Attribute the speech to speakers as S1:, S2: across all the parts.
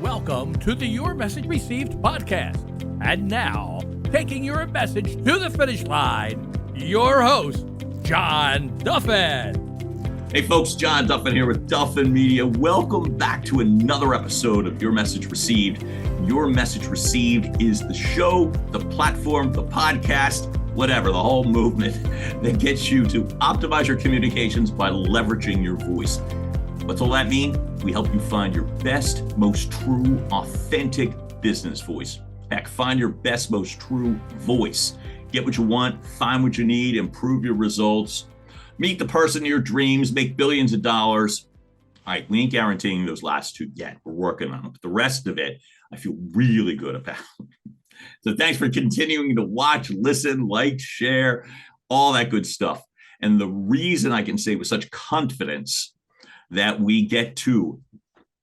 S1: Welcome to the Your Message Received podcast. And now, taking your message to the finish line, your host, John Duffin.
S2: Hey folks, John Duffin here with Duffin Media. Welcome back to another episode of Your Message Received. Your Message Received is the show, the platform, the podcast, whatever, the whole movement that gets you to optimize your communications by leveraging your voice. What's all that mean? We help you find your best, most true, authentic business voice. Heck, find your best, most true voice. Get what you want, find what you need, improve your results, meet the person of your dreams, make billions of dollars. All right, we ain't guaranteeing those last two yet. We're working on them. But the rest of it, I feel really good about. So thanks for continuing to watch, listen, like, share, all that good stuff. And the reason I can say with such confidence that we get to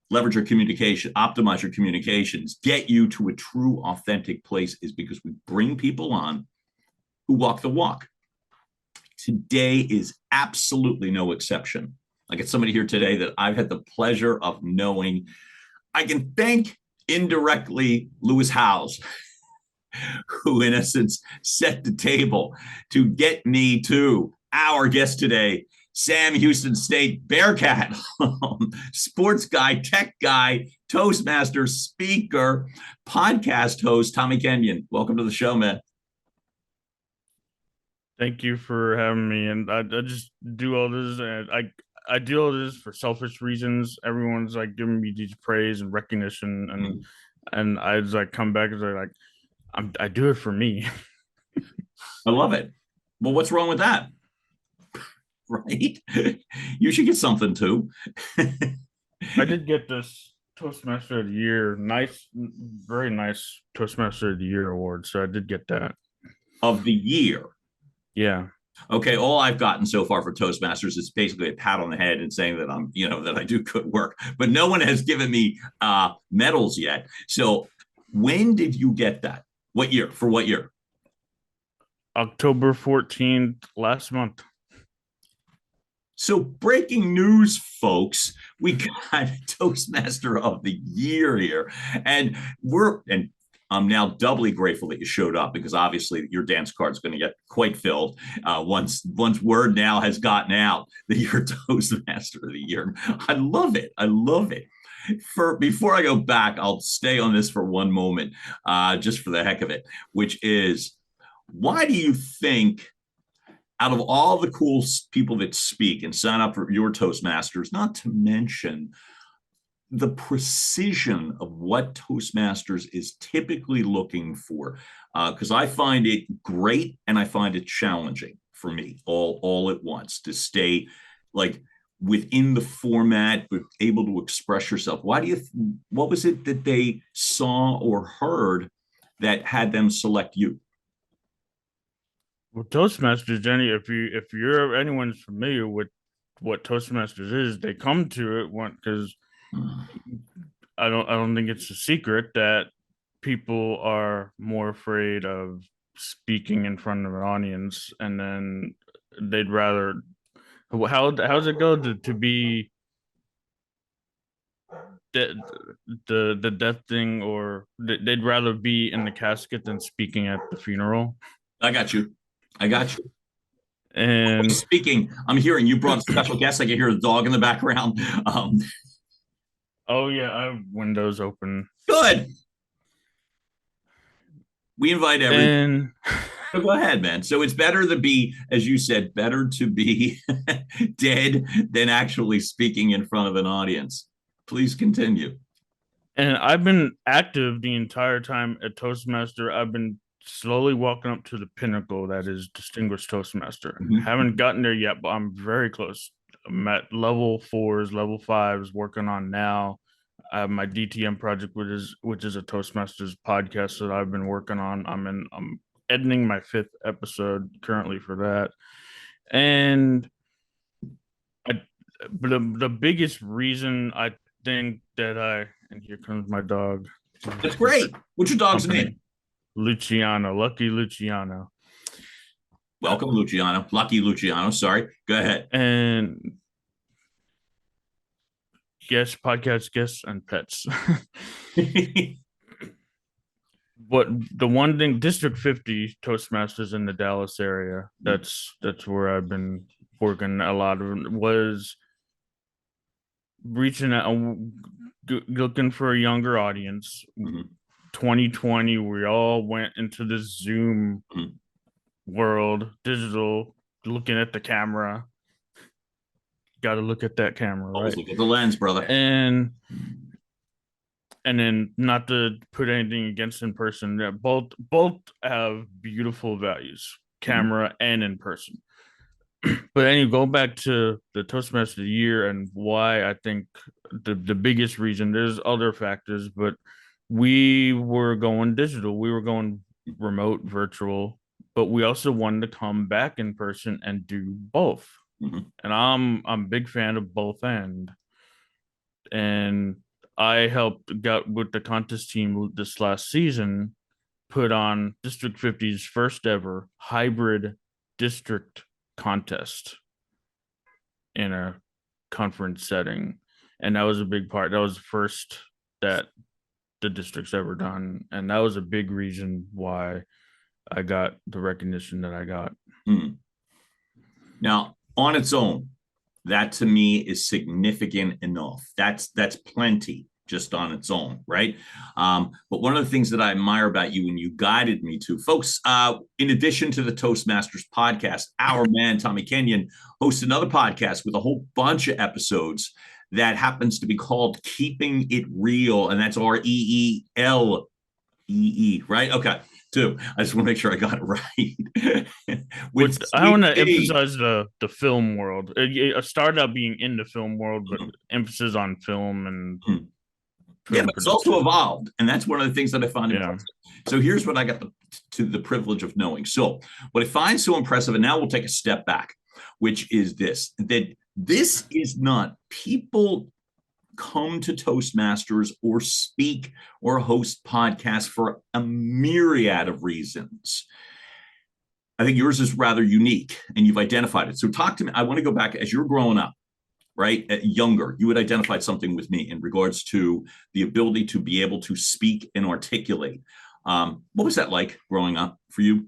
S2: leverage your communication, optimize your communications, get you to a true, authentic place is because we bring people on who walk the walk. Today is absolutely no exception. I got somebody here today that I've had the pleasure of knowing. I can thank indirectly Lewis Howes, who in essence set the table to get me to our guest today, Sam Houston State Bearcat, sports guy, tech guy, Toastmaster, speaker, podcast host, Tommy Kenyon. Welcome to the show, man.
S3: Thank you for having me. And I just do all this. And I do all this for selfish reasons. Everyone's like giving me these praise and recognition, and I just like come back and say like, I do it for me.
S2: I love it. Well, what's wrong with that? Right? You should get something too.
S3: I did get this Toastmaster of the Year, very nice Toastmaster of the Year award. So I did get that.
S2: Of the year.
S3: Yeah.
S2: Okay. All I've gotten so far for Toastmasters is basically a pat on the head and saying that I'm, that I do good work, but no one has given me medals yet. So when did you get that? What year? For what year?
S3: October 14th, last month.
S2: So breaking news, folks, we got Toastmaster of the Year here. And I'm now doubly grateful that you showed up because obviously your dance card's going to get quite filled once word now has gotten out that you're Toastmaster of the Year. I love it. I love it. Before I go back, I'll stay on this for one moment, just for the heck of it, which is, why do you think, out of all the cool people that speak and sign up for your Toastmasters, not to mention the precision of what Toastmasters is typically looking for, because I find it great and I find it challenging for me all at once to stay like within the format, but able to express yourself. What was it that they saw or heard that had them select you?
S3: Well, Toastmasters, Jenny, if you're anyone's familiar with what Toastmasters is, they come to it because I don't think it's a secret that people are more afraid of speaking in front of an audience, and then they'd rather how's it go to be the death thing, or they'd rather be in the casket than speaking at the funeral.
S2: I got you.
S3: And
S2: speaking, I'm hearing you brought a special guest. I can hear the dog in the background.
S3: Oh yeah, I have windows open.
S2: Good. We invite everyone.
S3: And
S2: so go ahead, man. So it's better to be, as you said, better to be dead than actually speaking in front of an audience. Please continue.
S3: And I've been active the entire time at Toastmaster. I've been slowly walking up to the pinnacle that is Distinguished Toastmaster.
S2: Mm-hmm.
S3: Haven't gotten there yet, but I'm very close. I'm at level 4s, level 5s, working on now. I have my DTM project, which is a Toastmasters podcast that I've been working on. I'm editing my 5th episode currently for that. And the biggest reason I think that and here comes my dog.
S2: That's great. What's your dog's name?
S3: Luciano, Lucky Luciano.
S2: Welcome, Luciano. Lucky Luciano. Sorry. Go ahead.
S3: And yes, podcast guests and pets. But the one thing, District 50 Toastmasters in the Dallas area, that's where I've been working a lot of, was reaching out, looking for a younger audience. 2020, we all went into this Zoom world, digital, looking at the camera. Got to look at that camera, right?
S2: Always look at the lens, brother.
S3: And then, not to put anything against in person, both have beautiful values, camera and in person. But anyway, go back to the Toastmaster of the Year and why I think the biggest reason, there's other factors, but we were going digital, we were going remote, virtual, but we also wanted to come back in person and do both. And I'm a big fan of both end. And I got with the contest team this last season, put on District 50's first ever hybrid district contest in a conference setting. And that was a big part. That was the first that the district's ever done. And that was a big reason why I got the recognition that I got.
S2: Now, on its own, that to me is significant enough. That's plenty just on its own, right? But one of the things that I admire about you, and you guided me to, folks, in addition to the Toastmasters podcast, our man Tommy Kenyon hosts another podcast with a whole bunch of episodes that happens to be called Keeping It Real, and that's REELEE, right? Okay. Too. I just want to make sure I got it right.
S3: I want to emphasize the film world. It started out being in the film world, but emphasis on film and
S2: but it's also evolved, and that's one of the things that I find impressive. So here's what I got the privilege of knowing. So what I find so impressive, and now we'll take a step back, which is that this is not people come to Toastmasters or speak or host podcasts for a myriad of reasons. I think yours is rather unique, and you've identified it. So talk to me. I want to go back as you're growing up, right? Younger, you had identified something with me in regards to the ability to be able to speak and articulate. What was that like growing up for you?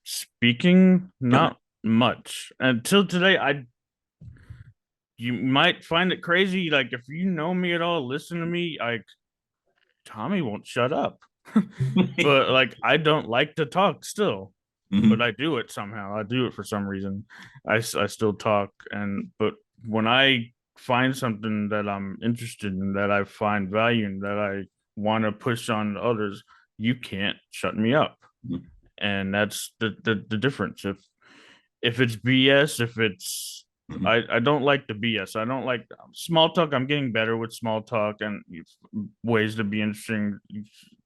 S3: Speaking, not much. Until today, you might find it crazy. Like, if you know me at all, listen to me, like, Tommy won't shut up. But like, I don't like to talk still, but I do it somehow. I do it for some reason. I still talk. But when I find something that I'm interested in, that I find value in, that I want to push on others, you can't shut me up. And that's the difference. If it's BS, if it's I don't like the BS. I don't like small talk. I'm getting better with small talk and ways to be interesting.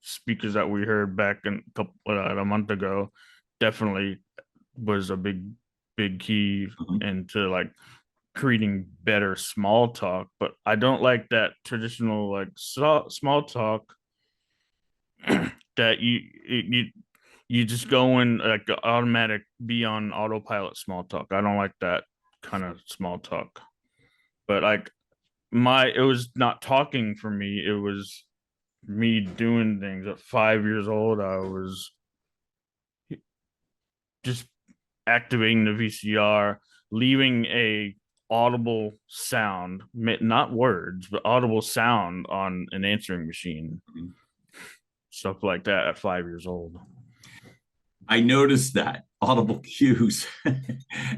S3: Speakers that we heard back a month ago definitely was a big key into like creating better small talk. But I don't like that traditional like small talk that you just go in like automatic, be on autopilot small talk. I don't like that kind of small talk. But like it was not talking for me, it was me doing things. At 5 years old, I was just activating the VCR, leaving a audible sound, not words, but audible sound on an answering machine. Stuff like that at 5 years old.
S2: I noticed that audible cues.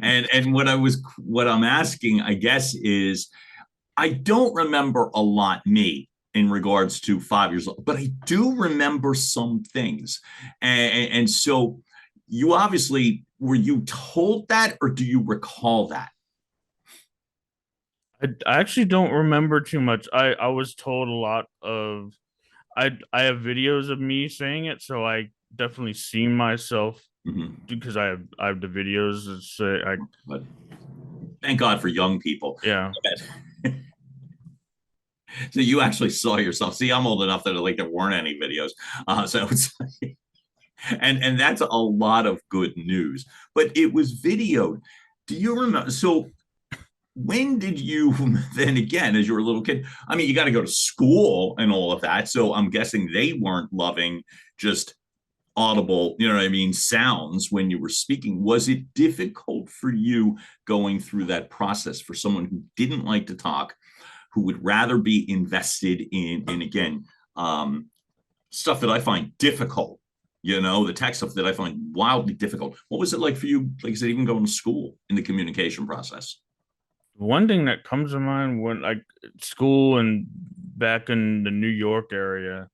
S2: and what I'm asking, I guess, is I don't remember a lot, me, in regards to 5 years old, but I do remember some things. And so you obviously, were you told that, or do you recall that?
S3: I actually don't remember too much. I was told a lot of, I have videos of me saying it, so I definitely see myself because I have the videos.
S2: But thank God for young people.
S3: Yeah.
S2: So you actually saw yourself. See, I'm old enough that like there weren't any videos. So it's like, and that's a lot of good news. But it was videoed. Do you remember? So when did you then again, as you were a little kid? I mean, you got to go to school and all of that. So I'm guessing they weren't loving just audible, you know what I mean, sounds when you were speaking. Was it difficult for you going through that process for someone who didn't like to talk, who would rather be invested in again, stuff that I find difficult, the tech stuff that I find wildly difficult. What was it like for you, like I said, even going to school in the communication process?
S3: One thing that comes to mind when like school and back in the New York area,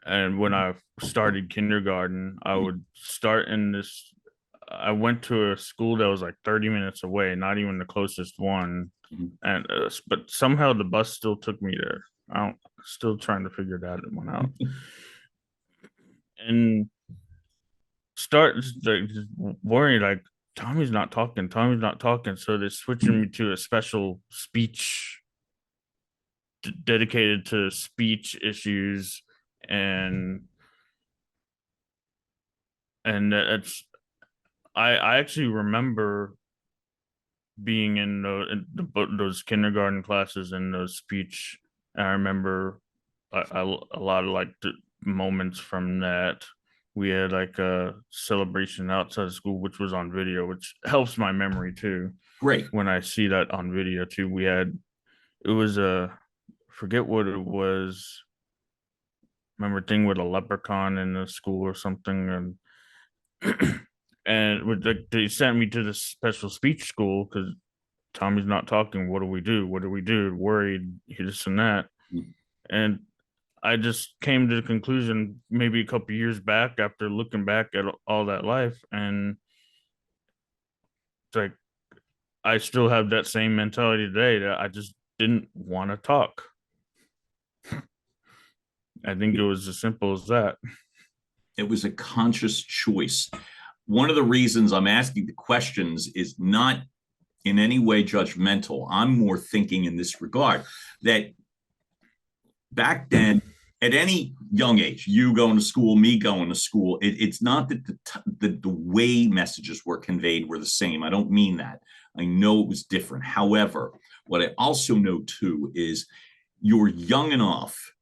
S3: and when I started kindergarten, I would start in this. I went to a school that was like 30 minutes away, not even the closest one,
S2: Mhm.
S3: and but somehow the bus still took me there. I don't, still trying to figure that one out. And start like, just worrying like Tommy's not talking. Tommy's not talking. So they're switching me to a special speech dedicated to speech issues, and that's I actually remember being those kindergarten classes and those speech. And I remember a lot of like the moments from that. We had like a celebration outside of school, which was on video, which helps my memory too.
S2: Great.
S3: When I see that on video too, it was a forget what it was. Remember thing with a leprechaun in the school or something, and and with they sent me to this special speech school because Tommy's not talking. What do we do? What do we do? Worried, this and that. And I just came to the conclusion maybe a couple years back after looking back at all that life, and it's like I still have that same mentality today that I just didn't want to talk. I think it was as simple as that.
S2: It was a conscious choice. One of the reasons I'm asking the questions is not in any way judgmental. I'm more thinking in this regard that back then, at any young age, you going to school, me going to school, it's not that the way messages were conveyed were the same. I don't mean that. I know it was different. However, what I also know too is you're young enough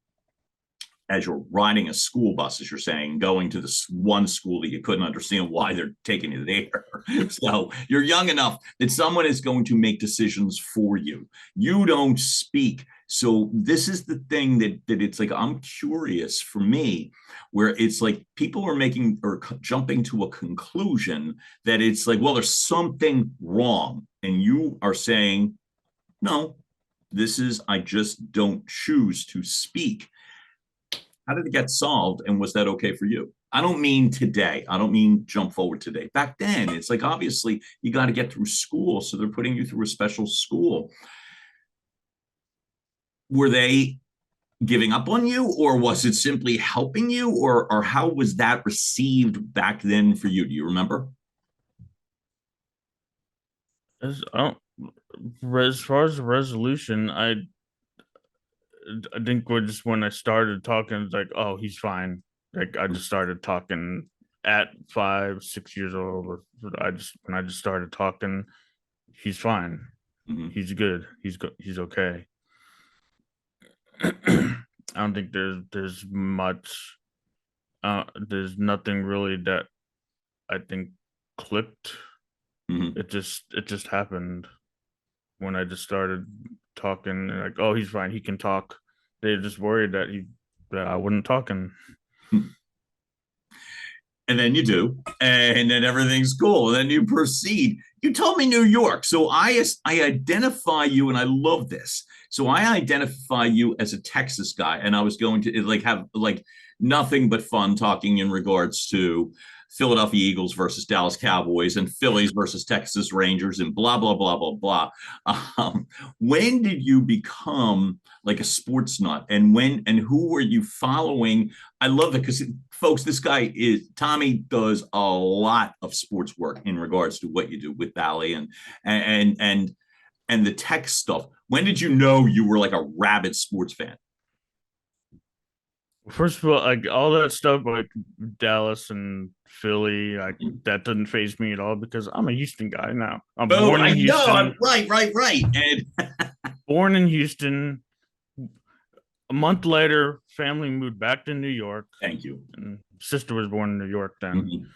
S2: as you're riding a school bus, as you're saying, going to this one school that you couldn't understand why they're taking you there. So you're young enough that someone is going to make decisions for you. You don't speak. So this is the thing that it's like, I'm curious for me, where it's like people are making or jumping to a conclusion that it's like, well, there's something wrong. And you are saying, no, I just don't choose to speak. How did it get solved? And was that okay for you? I don't mean today. I don't mean jump forward today. Back then, it's like, obviously, you got to get through school. So they're putting you through a special school. Were they giving up on you, or was it simply helping you, or how was that received back then for you? Do you remember?
S3: As far as the resolution, I think just when I started talking, it's like, oh, he's fine. Like I just started talking at 5, 6 years old. When I just started talking, he's fine.
S2: Mm-hmm.
S3: He's good. He's okay. I don't think there's much. There's nothing really that I think clicked.
S2: Mm-hmm.
S3: It just happened when I just started talking. Like, oh, he's fine. He can talk. They're just worried that I wasn't talking.
S2: And then you do, and then everything's cool. And then you proceed. You told me New York, so I identify you, and I love this. So I identify you as a Texas guy, and I was going to like have like nothing but fun talking in regards to Philadelphia Eagles versus Dallas Cowboys and Phillies versus Texas Rangers and blah blah blah blah blah. When did you become like a sports nut, and who were you following? I love it because folks, this guy is Tommy does a lot of sports work in regards to what you do with Bally and the tech stuff. When did you know you were like a rabid sports fan?
S3: First of all, like all that stuff, like Dallas and Philly, like that doesn't phase me at all because I'm a Houston guy now. I'm
S2: Oh,
S3: born
S2: I
S3: in
S2: know. I'm
S3: Houston,
S2: right. And
S3: born in Houston. A month later, family moved back to New York,
S2: thank you.
S3: and sister was born in New York then.
S2: Mhm.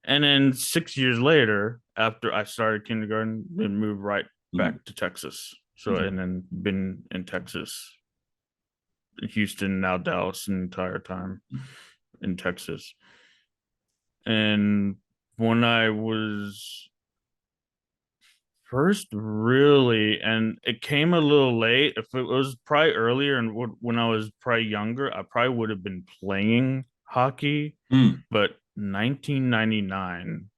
S3: And then 6 years later, after I started kindergarten, we moved right
S2: Mhm.
S3: back to Texas. So,
S2: Okay.
S3: and then been in Texas, Houston, now Dallas, the entire time in Texas. And when I was first really, and it came a little late. If it was probably earlier and when I was probably younger, I probably would have been playing hockey.
S2: Mm.
S3: But 1999,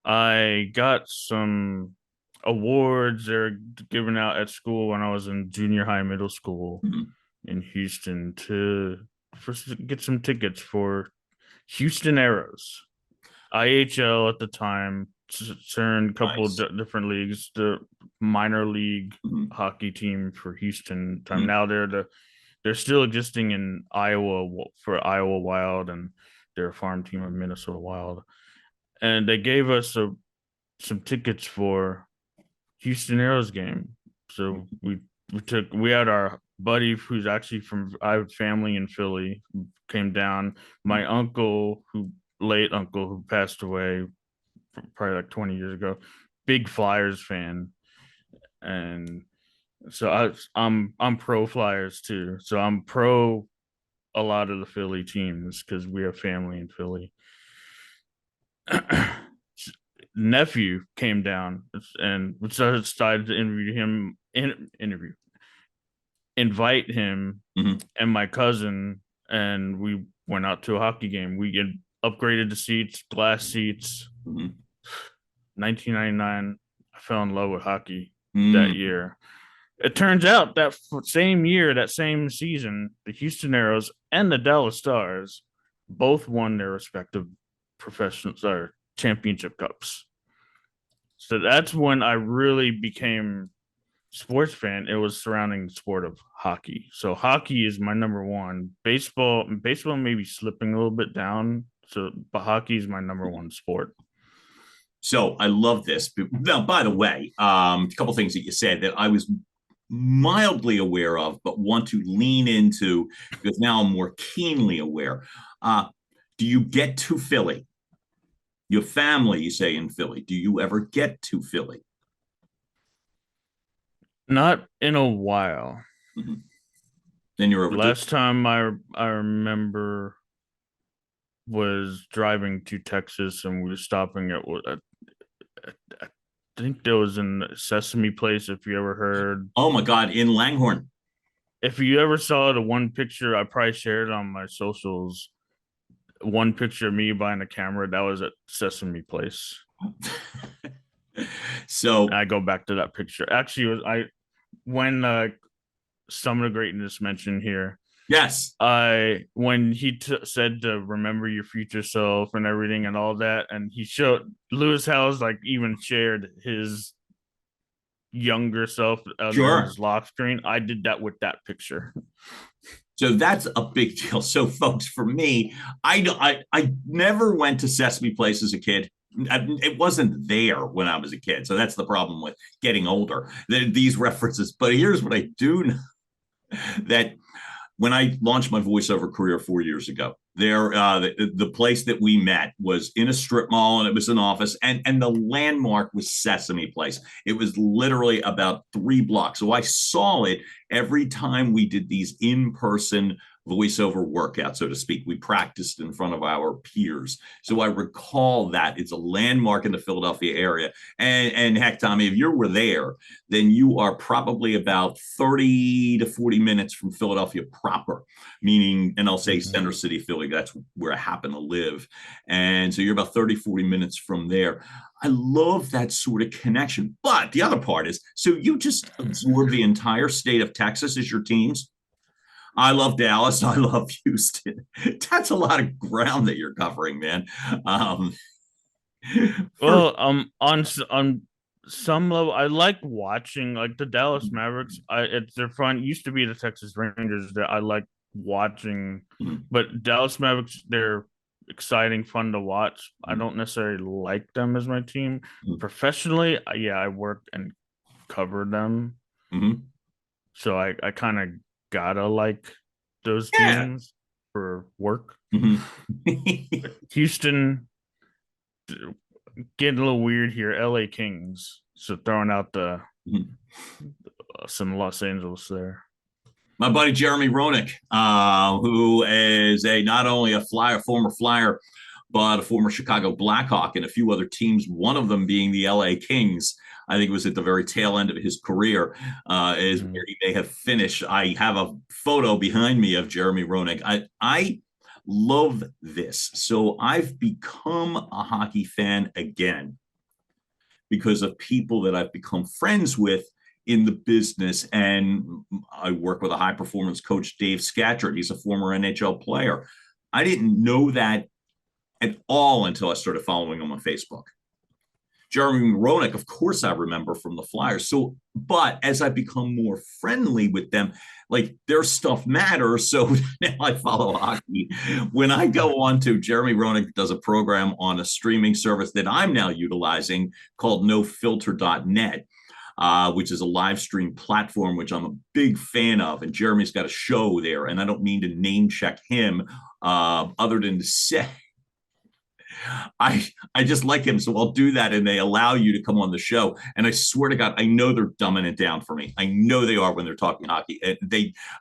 S3: I got some awards they're given out at school when I was in junior high, middle school
S2: Mhm.
S3: in Houston to first get some tickets for Houston Aeros, IHL at the time, CERN, a couple
S2: Nice.
S3: different leagues, the minor league
S2: Mhm.
S3: hockey team for Houston time.
S2: Mhm.
S3: Now they're still existing in Iowa for Iowa Wild, and they're a farm team of Minnesota Wild. And they gave us some tickets for Houston Aeros game. So we had our buddy who's actually from I have family in Philly who came down. My uncle who late uncle who passed away probably like 20 years ago, big Flyers fan. And so I'm pro Flyers too. So I'm pro a lot of the Philly teams because we have family in Philly. Nephew came down and decided to invite him
S2: Mhm.
S3: and my cousin, and we went out to a hockey game. We get upgraded the seats, glass seats.
S2: Mhm.
S3: 1999, I fell in love with hockey that
S2: Mm.
S3: year. It turns out that same year, that same season, the Houston Aeros and the Dallas Stars both won their respective professional or championship cups. So that's when I really became sports fan. It was surrounding the sport of hockey. So hockey is my number one. Baseball may be slipping a little bit down. So, but hockey is my number one sport.
S2: So I love this. Now, by the way, a couple things that you said that I was mildly aware of, but want to lean into because now I'm more keenly aware. Uh, do you get to Philly? Your family, you say, in Philly. Do you ever get to Philly?
S3: Not in a while.
S2: Mhm. Then you're overdue.
S3: Last time I remember was driving to Texas, and we were stopping at what I think there was in Sesame Place. If you ever heard,
S2: Oh my God, in Langhorne.
S3: if you ever saw the one picture, I probably shared on my socials. One picture of me buying a camera that was at Sesame Place.
S2: So
S3: I go back to that picture. Actually, it was I when Summit of Greatness mentioned here.
S2: yes.
S3: I when he said to remember your future self and everything and all that, and he showed Lewis Howes like even shared his younger self on
S2: Sure.
S3: his lock screen. I did that with that picture.
S2: So that's a big deal. So, folks, for me, I never went to Sesame Place as a kid. It wasn't there when I was a kid. So that's the problem with getting older. These references. But here's what I do know that when I launched my voiceover career 4 years ago, the place that we met was in a strip mall, and it was an office, and the landmark was Sesame Place. It was literally about 3 blocks, so I saw it every time we did these in-person voiceover workouts, so to speak. We practiced in front of our peers, so I recall that it's a landmark in the Philadelphia area. And heck, Tommy, if you were there, then you are probably about 30 to 40 minutes from Philadelphia proper, meaning, and I'll say Center City, Philly, that's where I happen to live. And so you're about 30, 40 minutes from there. I love that sort of connection. But the other part is, so you just absorb the entire state of Texas as your teams. I love Dallas. I love Houston. That's a lot of ground that you're covering, man. Um, for,
S3: Well, on some level, I like watching like the Dallas Mavericks. They're fun. Used to be the Texas Rangers that I like watching.
S2: Mhm.
S3: But Dallas Mavericks, they're exciting, fun to watch. I don't necessarily like them as my team.
S2: Mhm.
S3: Professionally, yeah, I work and cover them.
S2: Mhm.
S3: So I kind of gotta like those
S2: Yeah.
S3: teams for work.
S2: Mhm.
S3: Houston, getting a little weird here. LA Kings. So throwing out the
S2: Mhm.
S3: some Los Angeles there.
S2: My buddy Jeremy Roenick, who is not only a former Flyer, but a former Chicago Blackhawk and a few other teams, one of them being the LA Kings. I think it was at the very tail end of his career, is where he may have finished. I have a photo behind me of Jeremy Roenick. I love this. So I've become a hockey fan again because of people that I've become friends with in the business. And I work with a high performance coach, Dave Scatcherd. He's a former NHL player. I didn't know that at all until I started following him on Facebook. Jeremy Roenick, of course, I remember from the Flyers. So, but as I become more friendly with them, like their stuff matters. So now I follow hockey. When I go on to Jeremy Roenick does a program on a streaming service that I'm now utilizing called nofilter.net. Which is a live stream platform, which I'm a big fan of. And Jeremy's got a show there. And I don't mean to name check him other than to say, I just like him, so I'll do that, and they allow you to come on the show. And I swear to God, I know they're dumbing it down for me. I know they are when they're talking hockey.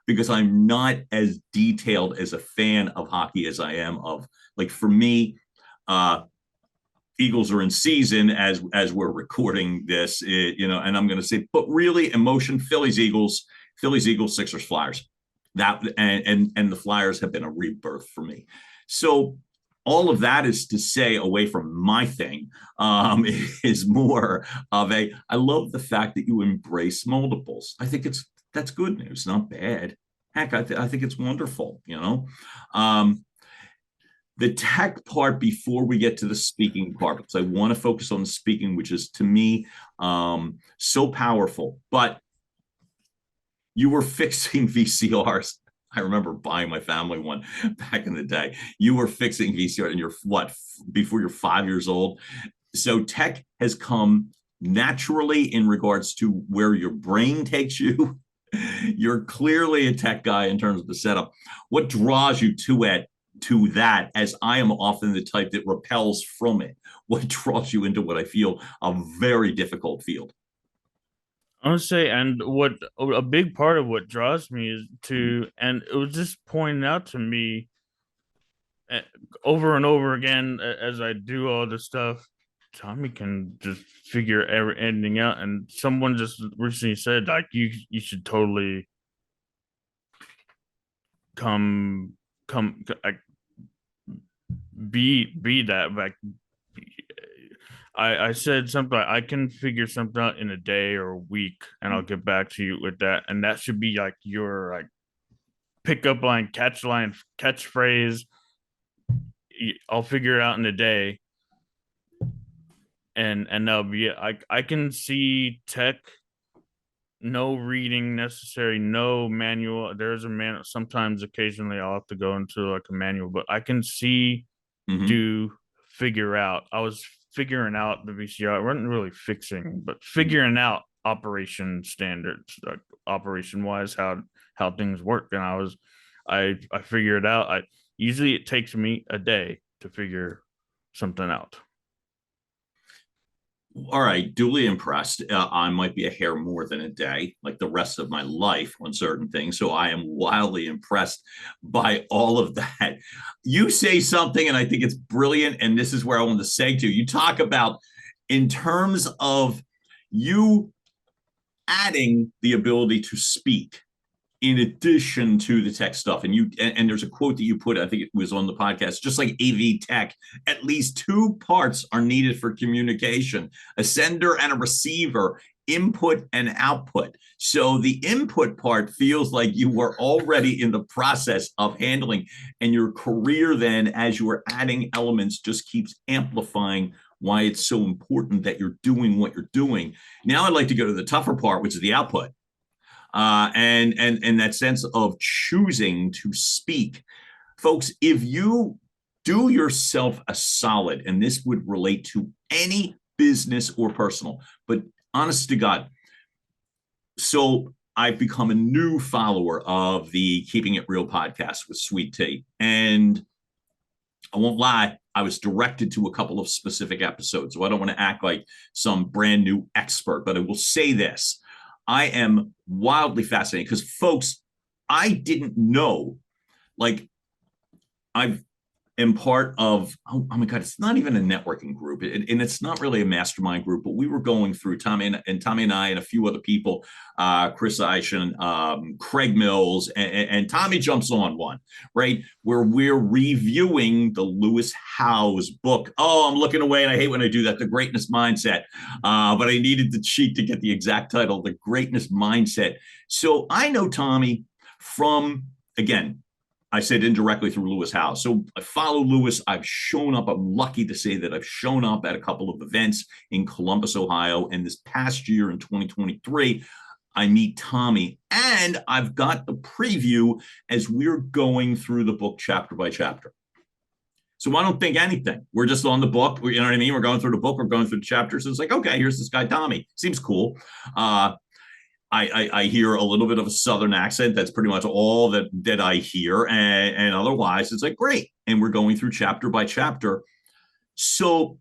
S2: Because I'm not as detailed as a fan of hockey as I am of, like, for me, Eagles are in season as we're recording this, and I'm going to say, but really, emotion: Phillies, Eagles, Sixers, Flyers. That and the Flyers have been a rebirth for me. So all of that is to say, away from my thing, is more of I love the fact that you embrace multiples. I think that's good news, not bad. Heck, I think it's wonderful. The tech part before we get to the speaking part, because I want to focus on the speaking, which is to me so powerful. But you were fixing VCRs. I remember buying my family one back in the day. You were fixing VCR and you're before you're 5 years old. So tech has come naturally in regards to where your brain takes you. You're clearly a tech guy in terms of the setup. What draws you to that, as I am often the type that repels from it? What draws you into what I feel a very difficult field?
S3: I would say, and what a big part of what draws me is and it was just pointed out to me over and over again as I do all this stuff. Tommy can just figure everything out, and someone just recently said, like, you should totally come like, be that, like, I said something like, I can figure something out in a day or a week, and I'll get back to you with that. And that should be like your like pickup line, catchphrase. I'll figure it out in a day, and that'll be it. I can see tech, no reading necessary, no manual. There's a manual. Sometimes, occasionally, I'll have to go into like a manual, but I can see, figure out. I was figuring out the VCR. I wasn't really fixing, but figuring out operation standards, like operation wise, how things work. And I figured it out. Usually it takes me a day to figure something out.
S2: All right, duly impressed. I might be a hair more than a day, like the rest of my life on certain things. So I am wildly impressed by all of that. You say something, and I think it's brilliant. And this is where I want to say to you. You talk about, in terms of you adding the ability to speak in addition to the tech stuff. And there's a quote that you put, I think it was on the podcast, just like AV tech, at least two parts are needed for communication: a sender and a receiver, input and output. So the input part feels like you were already in the process of handling, and your career then, as you are adding elements, just keeps amplifying why it's so important that you're doing what you're doing. Now I'd like to go to the tougher part, which is the output. and that sense of choosing to speak. Folks, if you do yourself a solid, and this would relate to any business or personal, but honest to God, so I've become a new follower of the Keeping It Real podcast with Sweet Tea. And I won't lie, I was directed to a couple of specific episodes. So I don't want to act like some brand new expert, but I will say this. I am wildly fascinated because, folks, I didn't know, like, I am part of, oh my God, it's not even a networking group, and it's not really a mastermind group, but we were going through, Tommy and I and a few other people, Chris Eischen, Craig Mills, and Tommy jumps on one, right, where we're reviewing the Lewis Howes book. Oh, I'm looking away, and I hate when I do that, The Greatness Mindset, but I needed the cheat to get the exact title, The Greatness Mindset. So I know Tommy from, again, I said indirectly through Lewis Howes. So I follow Lewis. I've shown up. I'm lucky to say that I've shown up at a couple of events in Columbus, Ohio. And this past year in 2023, I meet Tommy. And I've got the preview as we're going through the book chapter by chapter. So I don't think anything. We're just on the book. You know what I mean? We're going through the book. We're going through the chapters. So it's like, okay, here's this guy, Tommy. Seems cool. I hear a little bit of a Southern accent. That's pretty much all that I hear. And otherwise, it's like, great. And we're going through chapter by chapter. So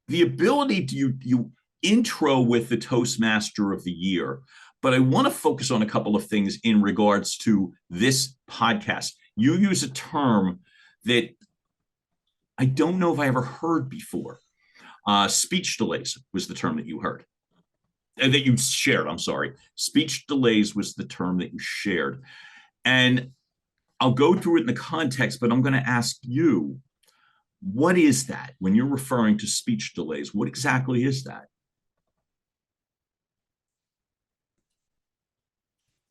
S2: the ability to you intro with the Toastmaster of the Year, but I want to focus on a couple of things in regards to this podcast. You use a term that I don't know if I ever heard before. Speech delays was the term that you heard. That you shared, I'm sorry. Speech delays was the term that you shared. And I'll go through it in the context, but I'm going to ask you, what is that when you're referring to speech delays? What exactly is that?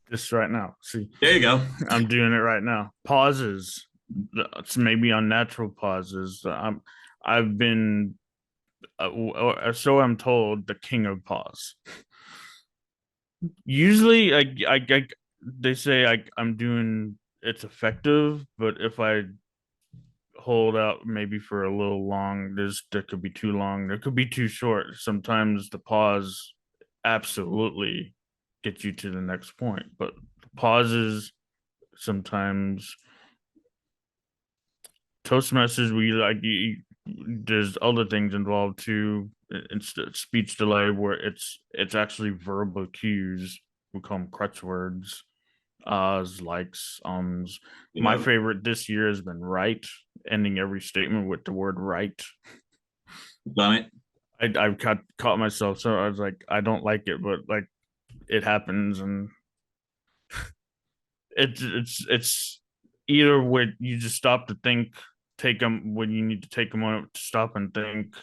S3: This right now. See,
S2: there you go.
S3: I'm doing it right now. Pauses. It's maybe unnatural pauses. I've been so I'm told, the king of pause. Usually, they say I'm doing it's effective, but if I hold out maybe for a little long, there could be too long, there could be too short. Sometimes the pause absolutely gets you to the next point, but pauses sometimes. Toastmasters, there's other things involved too. It's speech delay where it's actually verbal cues. We call them crutch words, likes, ums. My favorite this year has been right, ending every statement with the word right.
S2: Done it.
S3: I've caught myself, so I was like, I don't like it, but like it happens, and it's either where you just stop to think, take them when you need to take a moment to stop and think,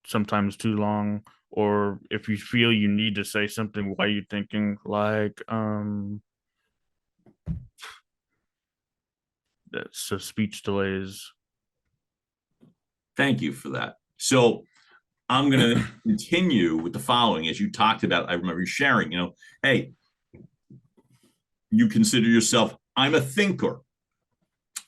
S3: sometimes too long, or if you feel you need to say something while you're thinking, like that's speech delays.
S2: Thank you for that. So I'm going to continue with the following. As you talked about, I remember you sharing, hey, you consider yourself, I'm a thinker.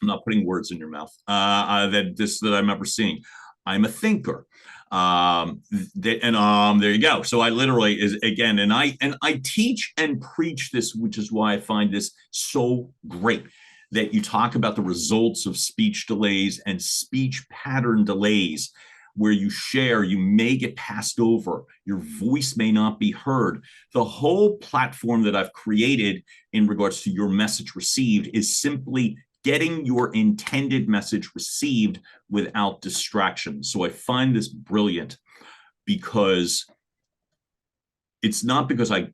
S2: I'm not putting words in your mouth. That I remember seeing. I'm a thinker. There you go. So I literally is again, and I teach and preach this, which is why I find this so great that you talk about the results of speech delays and speech pattern delays, where you share, you may get passed over, your voice may not be heard. The whole platform that I've created in regards to your message received is simply getting your intended message received without distraction. So I find this brilliant because it's not because I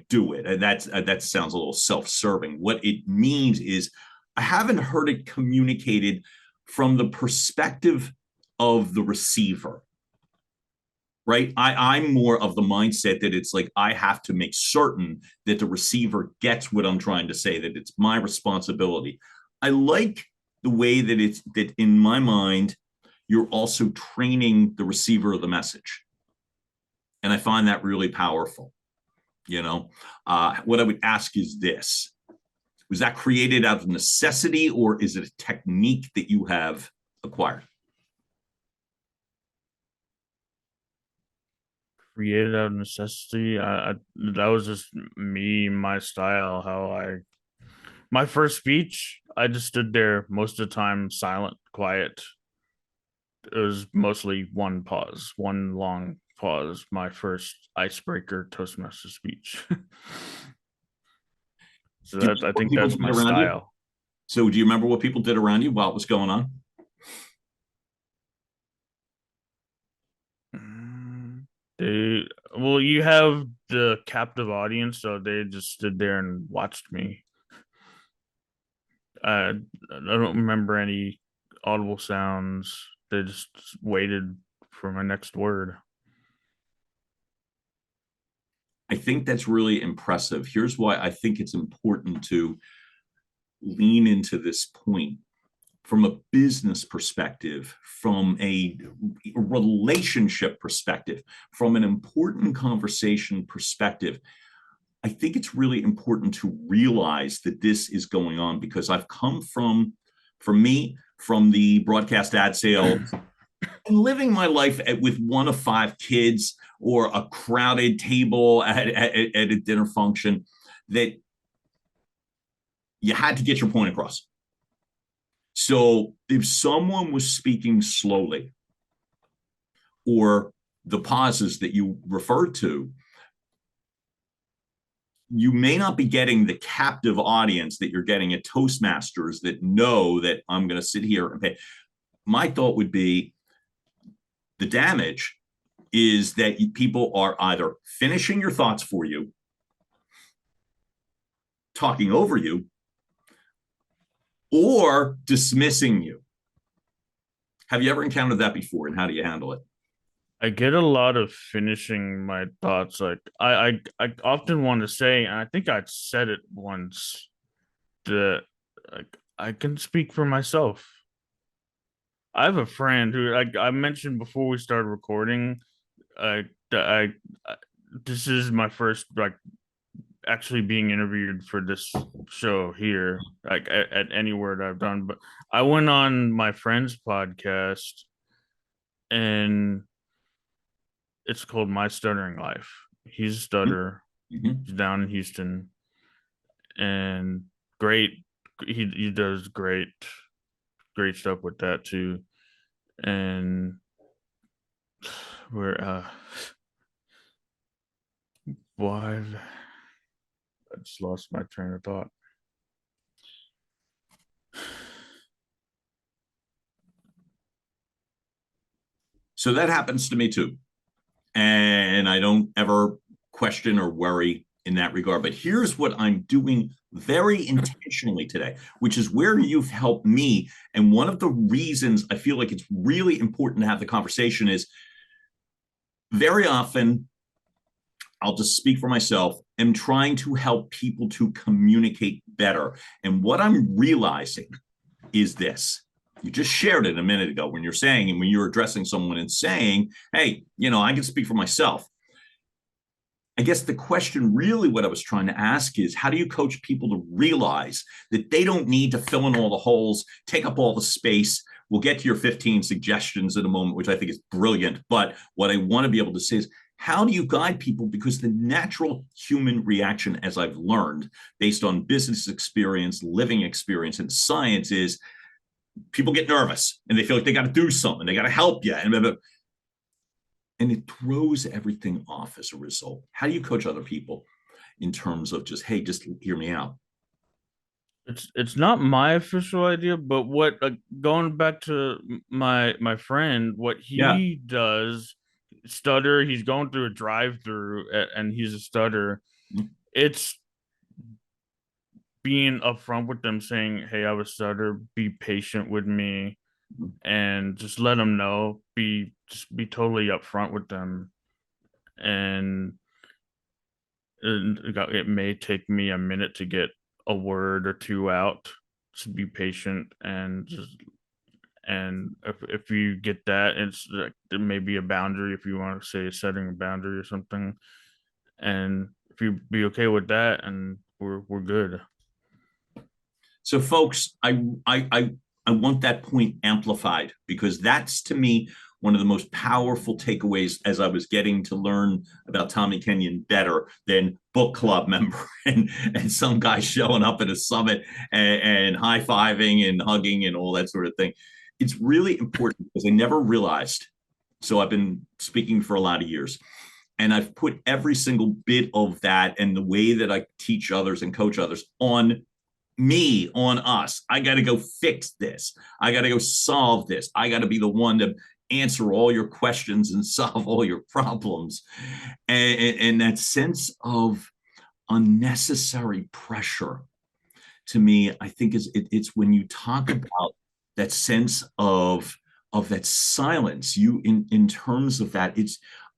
S2: do it. And that sounds a little self-serving. What it means is I haven't heard it communicated from the perspective of the receiver, right? I'm more of the mindset that it's like I have to make certain that the receiver gets what I'm trying to say, that it's my responsibility. I like the way that in my mind, you're also training the receiver of the message. And I find that really powerful. What I would ask is this: was that created out of necessity, or is it a technique that you have acquired?
S3: Created out of necessity. That was just me, my style, my first speech, I just stood there most of the time, silent, quiet. It was mostly one pause, one long pause. My first icebreaker Toastmaster speech. So
S2: Do you
S3: I
S2: remember what
S3: think
S2: people
S3: that's
S2: did
S3: my
S2: around you?
S3: style.
S2: So, do you remember what people did around you while it was going on?
S3: Mm, They well, you have the captive audience, so they just stood there and watched me. I don't remember any audible sounds. They just waited for my next word.
S2: I think that's really impressive. Here's why I think it's important to lean into this point from a business perspective, from a relationship perspective, from an important conversation perspective. I think it's really important to realize that this is going on, because I've come for me, from the broadcast ad sales and living my life with one of five kids or a crowded table at a dinner function, that you had to get your point across. So if someone was speaking slowly, or the pauses that you referred to, you may not be getting the captive audience that you're getting at Toastmasters that know that I'm going to sit here and pay. My thought would be the damage is that people are either finishing your thoughts for you, talking over you, or dismissing you. Have you ever encountered that before, and how do you handle it?
S3: I get a lot of finishing my thoughts. Like I often want to say, and I think I said it once, that like I can speak for myself. I have a friend who I mentioned before we started recording. That this is my first like actually being interviewed for this show here, like at anywhere that I've done. But I went on my friend's podcast, and it's called My Stuttering Life. He's a stutterer.
S2: Mm-hmm.
S3: He's down in Houston, and great. He does great stuff with that too. And we're why I just lost my train of thought.
S2: So that happens to me too. And I don't ever question or worry in that regard. But here's what I'm doing very intentionally today, which is where you've helped me. And one of the reasons I feel like it's really important to have the conversation is very often, I'll just speak for myself, am trying to help people to communicate better. And what I'm realizing is this. You just shared it a minute ago when you're saying, and when you're addressing someone and saying, hey, I can speak for myself. I guess the question, really, what I was trying to ask is, how do you coach people to realize that they don't need to fill in all the holes, take up all the space? We'll get to your 15 suggestions in a moment, which I think is brilliant. But what I want to be able to say is, how do you guide people? Because the natural human reaction, as I've learned, based on business experience, living experience, and science, is people get nervous and they feel like they got to do something. They got to help you. And it throws everything off as a result. How do you coach other people in terms of just, hey, just hear me out?
S3: It's not my official idea, but what going back to my friend, what
S2: Yeah.
S3: he does, stutter. He's going through a drive-through, and he's a stutter.
S2: Mm-hmm.
S3: It's being upfront with them, saying, "Hey, I was stutter. Be patient with me, and just let them know. Be totally upfront with them, and it may take me a minute to get a word or two out. Just be patient, and if you get that, it's like there may be a boundary if you want to say setting a boundary or something. And if you be okay with that, and we're good.
S2: So, folks, I want that point amplified, because that's, to me, one of the most powerful takeaways as I was getting to learn about Tommy Kenyon better than book club member and some guy showing up at a summit and high-fiving and hugging and all that sort of thing. It's really important, because I never realized. So I've been speaking for a lot of years, and I've put every single bit of that and the way that I teach others and coach others on me, on us. I got to go fix this. I got to go solve this. I got to be the one to answer all your questions and solve all your problems. And that sense of unnecessary pressure, to me, I think it's when you talk about that sense of that silence, in terms of that,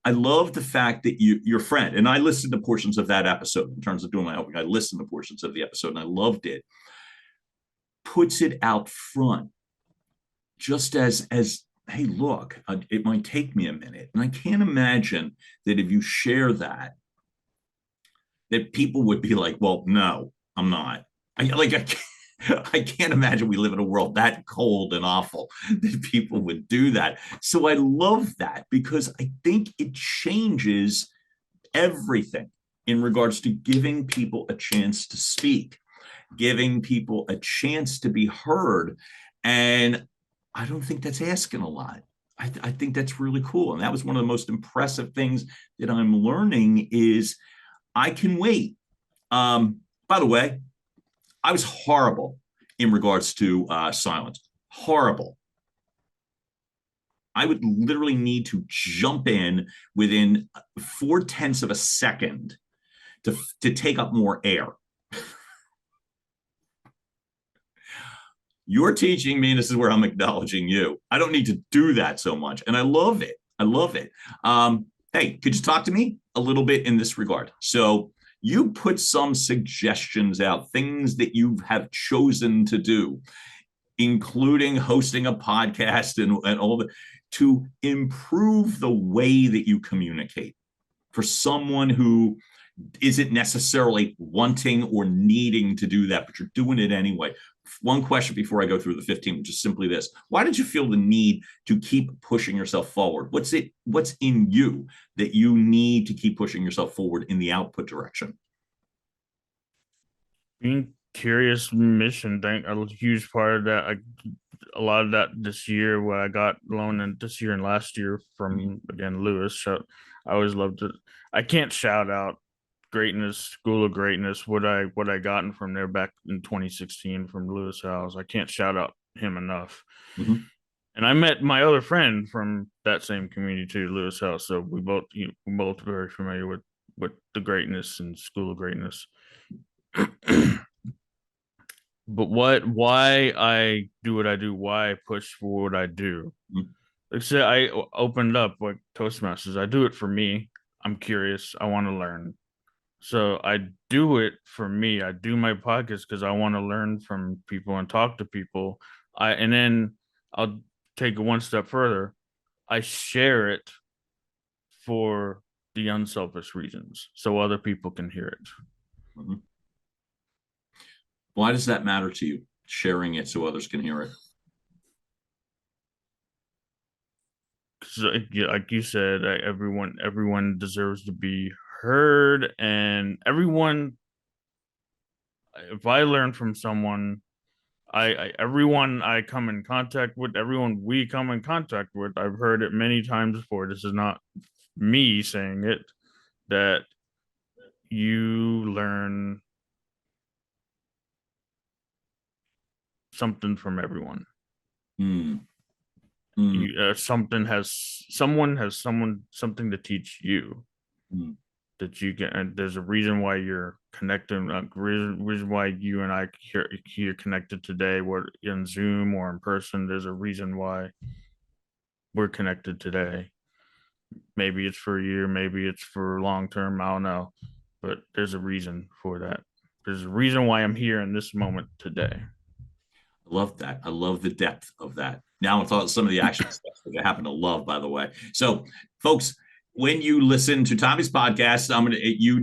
S2: I love the fact that your friend, and I listened to portions of that episode in terms of doing my helping. I listened to portions of the episode and I loved it. Puts it out front, just as hey, look, it might take me a minute. And I can't imagine that if you share that people would be like, well, no, I'm not. I can't imagine we live in a world that cold and awful that people would do that. So I love that, because I think it changes everything in regards to giving people a chance to speak, giving people a chance to be heard. And I don't think that's asking a lot. I think that's really cool. And that was one of the most impressive things that I'm learning is I can wait. By the way, I was horrible in regards to silence. Horrible. I would literally need to jump in within 0.4 of a second to take up more air. You're teaching me, and this is where I'm acknowledging you. I don't need to do that so much. And I love it. I love it. Hey, could you talk to me a little bit in this regard? So you put some suggestions out, things that you have chosen to do, including hosting a podcast and all that, to improve the way that you communicate for someone who isn't necessarily wanting or needing to do that, but you're doing it anyway. One question before I go through the 15, which is simply this: why did you feel the need to keep pushing yourself forward? What's in you that you need to keep pushing yourself forward in the output direction?
S3: Being curious, mission. A huge part of that. A lot of that this year, what I got loaned in this year and last year from, again, Lewis. So I always loved it. I can't shout out greatness, School of Greatness, what I gotten from there back in 2016 from Lewis Howes. I can't shout out him enough. Mm-hmm. And I met my other friend from that same community too, Lewis Howes. So we both very familiar with the greatness and School of Greatness. But why I do what I do, why I push for what I do. Mm-hmm. Like I said, I opened up like Toastmasters. I do it for me. I'm curious. I want to learn. So I do it for me. I do my podcast because I want to learn from people and talk to people. And then I'll take it one step further. I share it for the unselfish reasons so other people can hear it.
S2: Mm-hmm. Why does that matter to you, sharing it so others can hear it?
S3: So, like you said, everyone deserves to be heard, and everyone, if I learn from someone, everyone I come in contact with, everyone we come in contact with, I've heard it many times before. This is not me saying it, that you learn something from everyone. Someone has something to teach you. That you get, and there's a reason why you're connected, reason why you and I here connected today, we're in Zoom or in person. There's a reason why we're connected today. Maybe it's for a year, maybe it's for long term, I don't know, but there's a reason for that. There's a reason why I'm here in this moment today.
S2: I love that. I love the depth of that. Now I'll talk some of the action steps, which I happen to love, by the way. So, folks, when you listen to Tommy's podcast, you're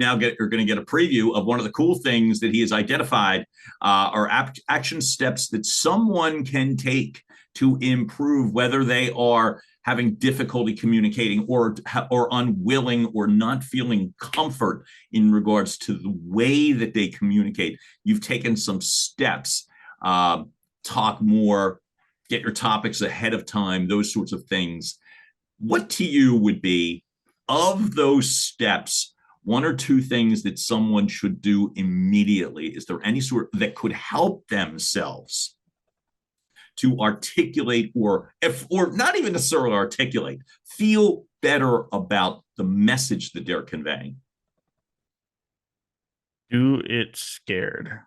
S2: gonna get a preview of one of the cool things that he has identified are action steps that someone can take to improve, whether they are having difficulty communicating or unwilling or not feeling comfort in regards to the way that they communicate. You've taken some steps, talk more, get your topics ahead of time, those sorts of things. What to you would be, of those steps, one or two things that someone should do immediately? Is there any sort that could help themselves to articulate, or not even necessarily articulate, feel better about the message that they're conveying?
S3: Do it scared.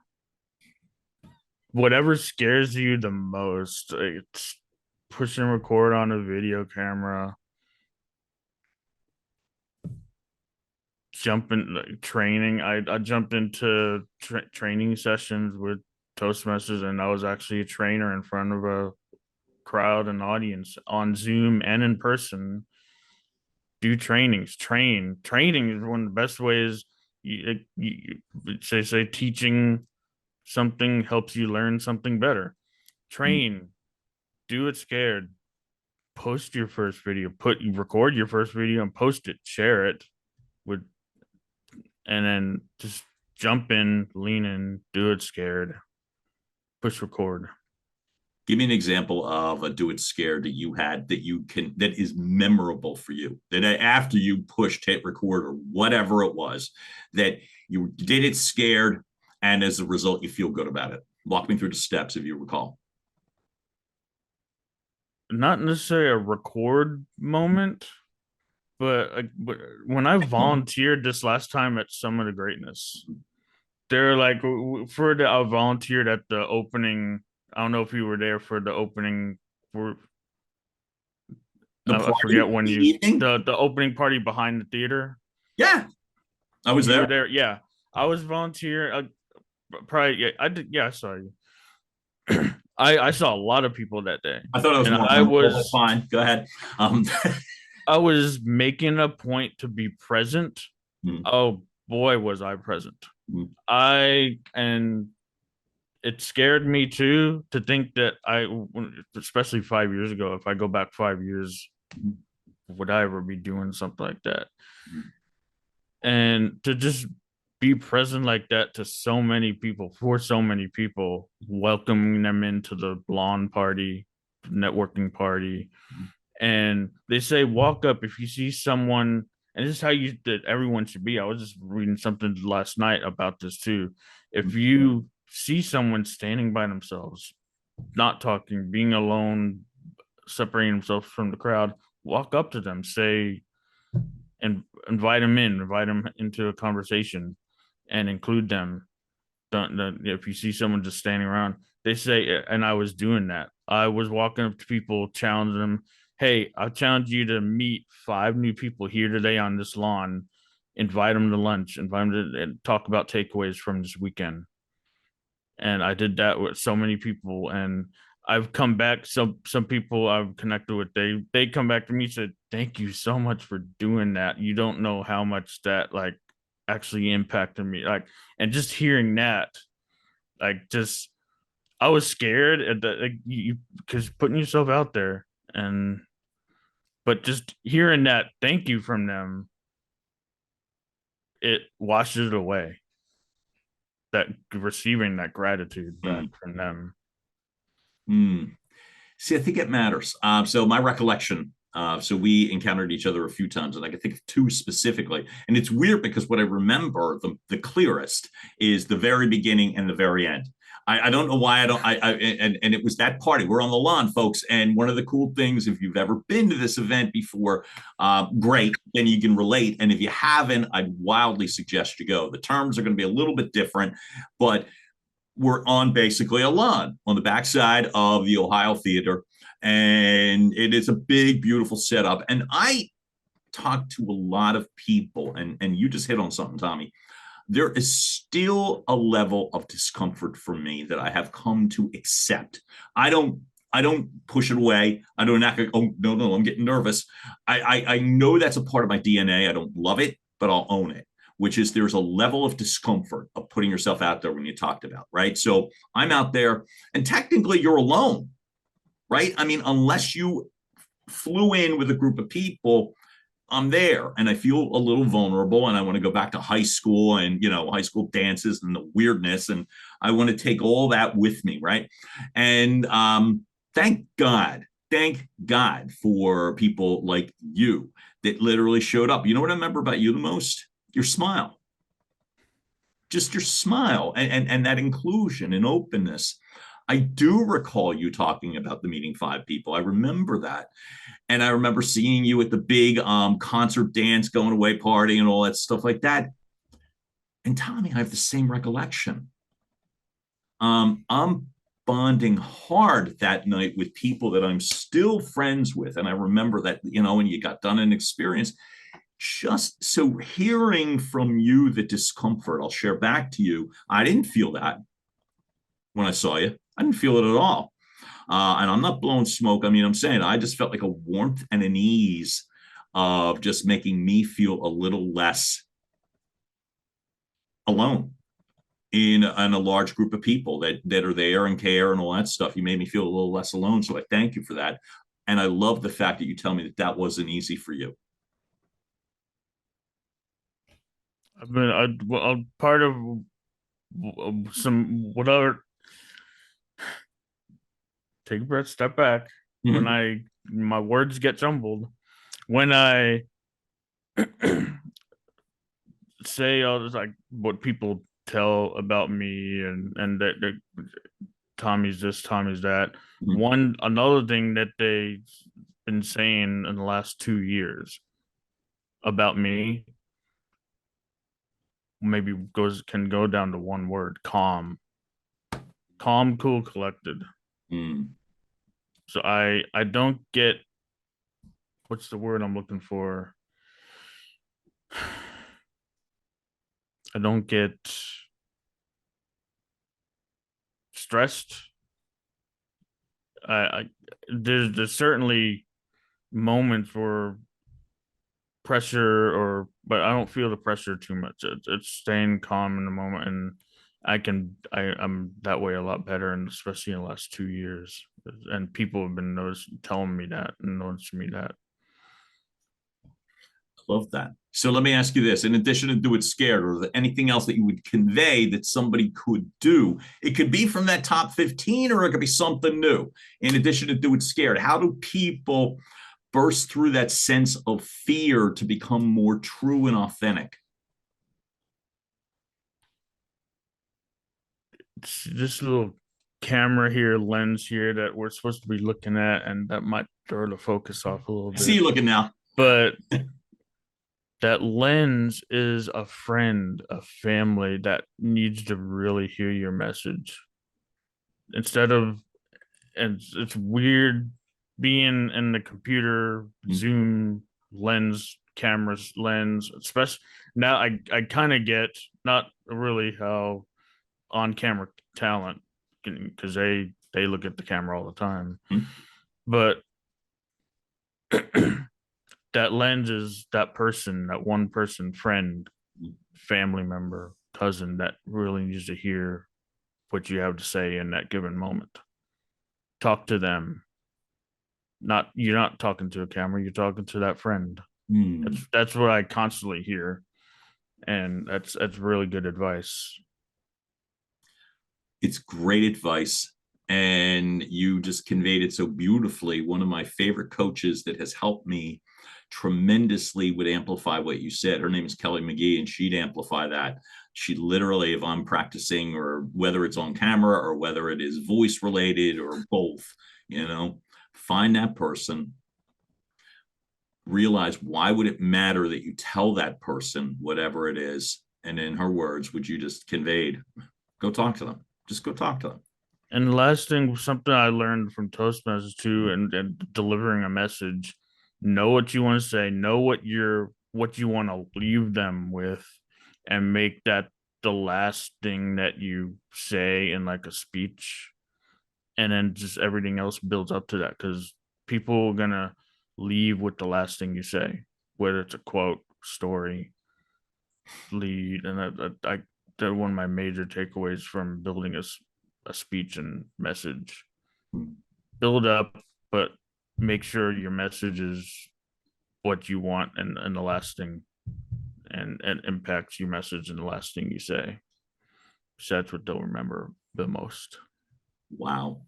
S3: Whatever scares you the most, it's pushing record on a video camera, training. I jumped into training sessions with Toastmasters, and I was actually a trainer in front of a crowd and audience on Zoom and in person. Do trainings. Training is one of the best ways. Say teaching something helps you learn something better. Train. Do it scared. Post your first video. Record your first video and post it. Share it and then just jump in, lean in, do it scared. Push record.
S2: Give me an example of a do it scared that you had that is memorable for you, that after you pushed hit record or whatever it was, that you did it scared, and as a result you feel good about it. Walk me through the steps if you recall.
S3: Not necessarily a record moment, but when I volunteered this last time at Summit of Greatness, they're like, I volunteered at the opening. I don't know if you were there for the opening. I forget when the opening party behind the theater.
S2: Yeah, I was there.
S3: There. Yeah, I was volunteer. Probably. Yeah, I did. Yeah, I saw you. I saw a lot of people that day.
S2: I thought I was fine. Go ahead.
S3: I was making a point to be present. Oh boy, was I present. And it scared me too, to think that especially 5 years ago, if I go back 5 years, would I ever be doing something like that? And to just be present like that to so many people, for so many people, welcoming them into the lawn party, networking party. And they say, walk up if you see someone, and this is how that everyone should be. I was just reading something last night about this too. If you see someone standing by themselves, not talking, being alone, separating themselves from the crowd, walk up to them, say, and invite them into a conversation and include them. If you see someone just standing around, they say, and I was doing that. I was walking up to people, challenging them. Hey, I challenge you to meet 5 new people here today on this lawn. Invite them to lunch. Invite them to talk about takeaways from this weekend. And I did that with so many people, and I've come back. Some people I've connected with, they come back to me and said, "Thank you so much for doing that. You don't know how much that actually impacted me." And just hearing that, I was scared at that, because putting yourself out there, but just hearing that thank you from them, it washes it away. That receiving that gratitude back from them.
S2: See, I think it matters. So my recollection, so we encountered each other a few times, and I can think of 2 specifically. And it's weird because what I remember the clearest is the very beginning and the very end. I don't know why and it was that party. We're on the lawn, folks. And one of the cool things, if you've ever been to this event before, great, then you can relate. And if you haven't, I'd wildly suggest you go. The terms are going to be a little bit different, but we're on basically a lawn on the backside of the Ohio Theater. And it is a big, beautiful setup. And I talked to a lot of people, and you just hit on something, Tommy. There is still a level of discomfort for me that I have come to accept. I don't I don't push it away. I don't act like, oh, no, I'm getting nervous. I know that's a part of my DNA. I don't love it, but I'll own it, which is there's a level of discomfort of putting yourself out there when you talked about, right? So I'm out there and technically you're alone, right? I mean, unless you flew in with a group of people, I'm there and I feel a little vulnerable and I want to go back to high school and, high school dances and the weirdness. And I want to take all that with me. Right. And thank God for people like you that literally showed up. You know what I remember about you the most? Your smile, just your smile and that inclusion and openness. I do recall you talking about the meeting five people. I remember that. And I remember seeing you at the big concert dance, going away party and all that stuff like that. And Tommy, I have the same recollection. I'm bonding hard that night with people that I'm still friends with. And I remember that, when you got done an experience, just so hearing from you the discomfort, I'll share back to you. I didn't feel that when I saw you. I didn't feel it at all. And I'm not blowing smoke. I mean, I'm saying I just felt like a warmth and an ease of just making me feel a little less alone in a large group of people that are there and care and all that stuff. You made me feel a little less alone. So I thank you for that. And I love the fact that you tell me that wasn't easy for you.
S3: I've been part of some whatever. Take a breath, step back. Mm-hmm. When my words get jumbled, when I say all this, like what people tell about me and that Tommy's this, Tommy's that. Mm-hmm. Another thing that they've been saying in the last 2 years about me maybe can go down to one word: calm, cool, collected. So I don't get, what's the word I'm looking for? I don't get stressed. There's certainly moments where pressure but I don't feel the pressure too much. It's staying calm in the moment, and I'm that way a lot better, and especially in the last 2 years. And people have been telling me that and noticing me that.
S2: Love that. So let me ask you this: in addition to do it scared, or anything else that you would convey that somebody could do? It could be from that top 15, or it could be something new. In addition to do it scared, how do people burst through that sense of fear to become more true and authentic?
S3: It's this little camera here, lens here that we're supposed to be looking at, and that might throw the focus off a little bit.
S2: I see you looking now.
S3: But that lens is a friend, a family that needs to really hear your message. And it's weird being in the computer, Zoom lens, cameras lens, especially now I kind of get, not really how on-camera talent, because they look at the camera all the time. But that lens is that person, that one person, friend, family member, cousin that really needs to hear what you have to say in that given moment. Talk to them. You're not talking to a camera, you're talking to that friend. That's what I constantly hear, and that's really good advice.
S2: It's great advice, and you just conveyed it so beautifully. One of my favorite coaches that has helped me tremendously would amplify what you said. Her name is Kelly McGee, and she'd amplify that. She literally, if I'm practicing, or whether it's on camera or whether it is voice related or both, find that person, realize why would it matter that you tell that person whatever it is. And in her words, would you just conveyed, go talk to them. Just go talk to them.
S3: And the last thing, something I learned from Toastmasters too, and delivering a message, know what you want to say, know what you want to leave them with, and make that the last thing that you say in like a speech. and then just everything else builds up to that, because people are gonna leave with the last thing you say, whether it's a quote, story, lead. And that one of my major takeaways from building a speech and message. Build up, but make sure your message is what you want, and the last thing, and impacts your message and the last thing you say. So that's what they'll remember the most.
S2: Wow.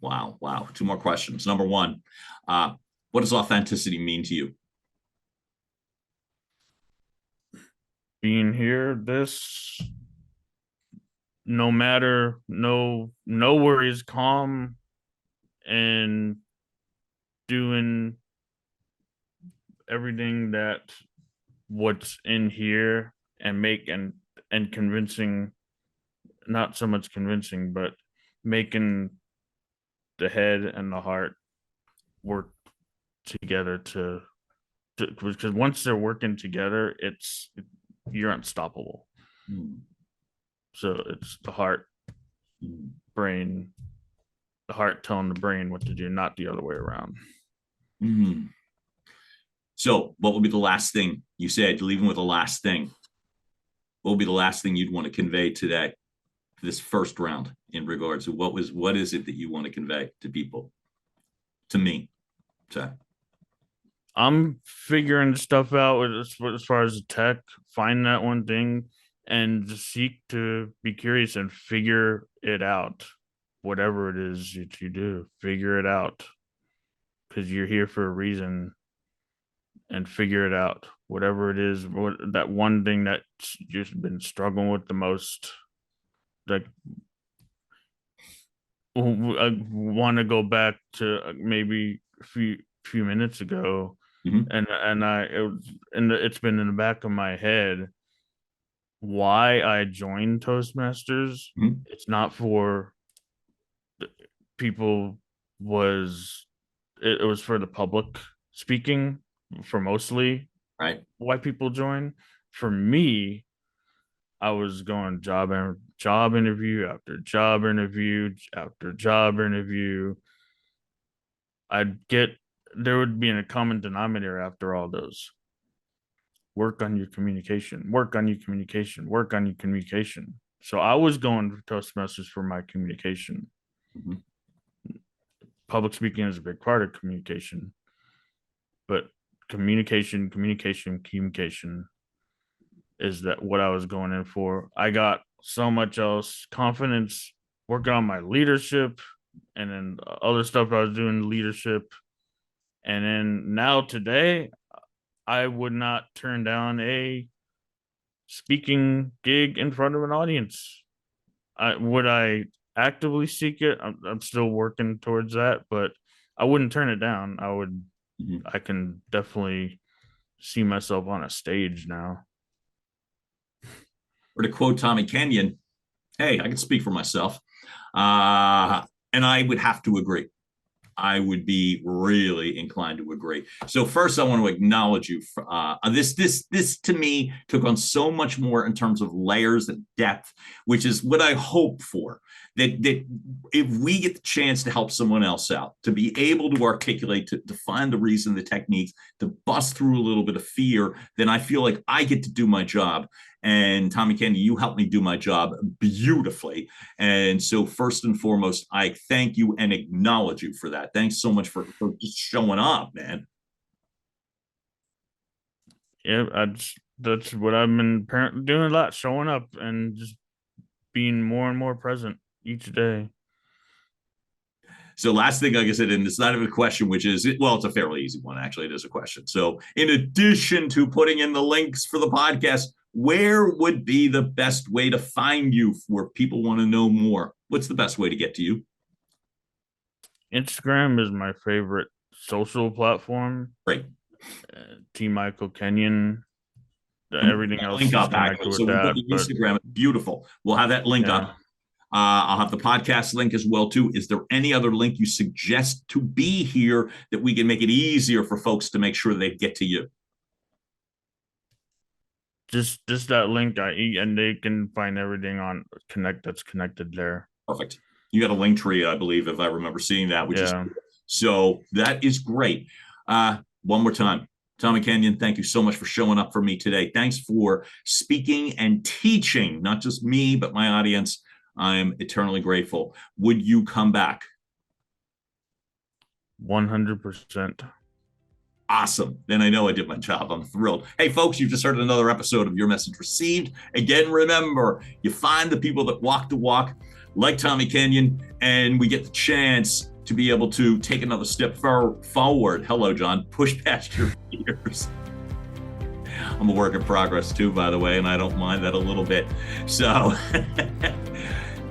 S2: Two more questions. Number one, what does authenticity mean to you?
S3: Being here, this, no matter, no worries, calm, and doing everything that what's in here, and make and convincing, not so much convincing, but making the head and the heart work together to because once they're working together, you're unstoppable. So it's the heart, brain, the heart telling the brain what to do, not the other way around.
S2: So what would be the last thing you said? You're leaving with the last thing. What would be the last thing you'd want to convey today, this first round, in regards to what is it that you want to convey to people, to me? So
S3: I'm figuring stuff out as far as the tech, find that one thing, and just seek to be curious and figure it out. Whatever it is that you do, figure it out, because you're here for a reason, and figure it out. Whatever it is, that one thing that you've been struggling with the most. Like, I want to go back to maybe a few minutes ago, and it's been in the back of my head why I joined Toastmasters. It's not for people, it was for the public speaking, for mostly
S2: right.
S3: Why people join. For me, I was going job interview after job interview after job interview. There would be a common denominator after all those. Work on your communication, work on your communication, work on your communication. So I was going to Toastmasters for my communication. Public speaking is a big part of communication, but communication is that what I was going in for. I got so much else, confidence, working on my leadership, and then other stuff I was doing leadership. And then now today, I would not turn down a speaking gig in front of an audience. Would I actively seek it? I'm still working towards that, but I wouldn't turn it down. I would. I can definitely see myself on a stage now.
S2: Or to quote Tommy Kenyon, hey, I can speak for myself. And I would have to agree. I would be really inclined to agree. So first, I want to acknowledge you. This to me took on so much more in terms of layers and depth, which is what I hope for. That if we get the chance to help someone else out, to be able to articulate, to find the reason, the techniques, to bust through a little bit of fear, then I feel like I get to do my job. And Tommy Kenny, you helped me do my job beautifully. And so first and foremost, I thank you and acknowledge you for that. Thanks so much for just showing up, man.
S3: Yeah, that's what I've been doing a lot, showing up and just being more and more present each day.
S2: So last thing, like I said, and it's not even a question, which is, well, it's a fairly easy one, actually. It is a question. So in addition to putting in the links for the podcast, where would be the best way to find you where people want to know more? What's the best way to get to you?
S3: Instagram is my favorite social platform.
S2: Great.
S3: T. Michael Kenyon. Everything else
S2: link
S3: is
S2: up,
S3: connected
S2: so
S3: with that.
S2: Instagram, beautiful. We'll have that link up. I'll have the podcast link as well too. Is there any other link you suggest to be here that we can make it easier for folks to make sure they get to you?
S3: Just that link, and they can find everything on that's connected there.
S2: Perfect. You got a link tree, I believe, if I remember seeing that, which is
S3: Yeah.
S2: cool. So that is great. One more time, Tommy Kenyon, thank you so much for showing up for me today. Thanks for speaking and teaching, not just me, but my audience. I'm eternally grateful. Would you come back?
S3: 100%.
S2: Awesome. Then I know I did my job. I'm thrilled. Hey, folks, you've just heard another episode of Your Message Received. Again, remember, you find the people that walk the walk, like Tommy Kenyon, and we get the chance to be able to take another step forward. Hello, John. Push past your fears. I'm a work in progress too, by the way, and I don't mind that a little bit. So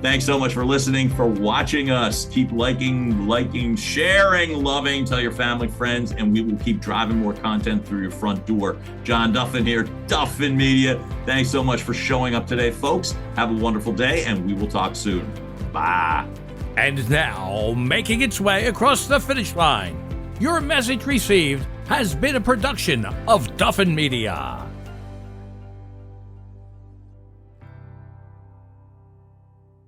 S2: thanks so much for listening, for watching us. Keep liking, sharing, loving, tell your family, friends, and we will keep driving more content through your front door. John Duffin here, Duffin Media. Thanks so much for showing up today, folks. Have a wonderful day, and we will talk soon. Bye.
S1: And now, making its way across the finish line, Your Message Received has been a production of Duffin Media.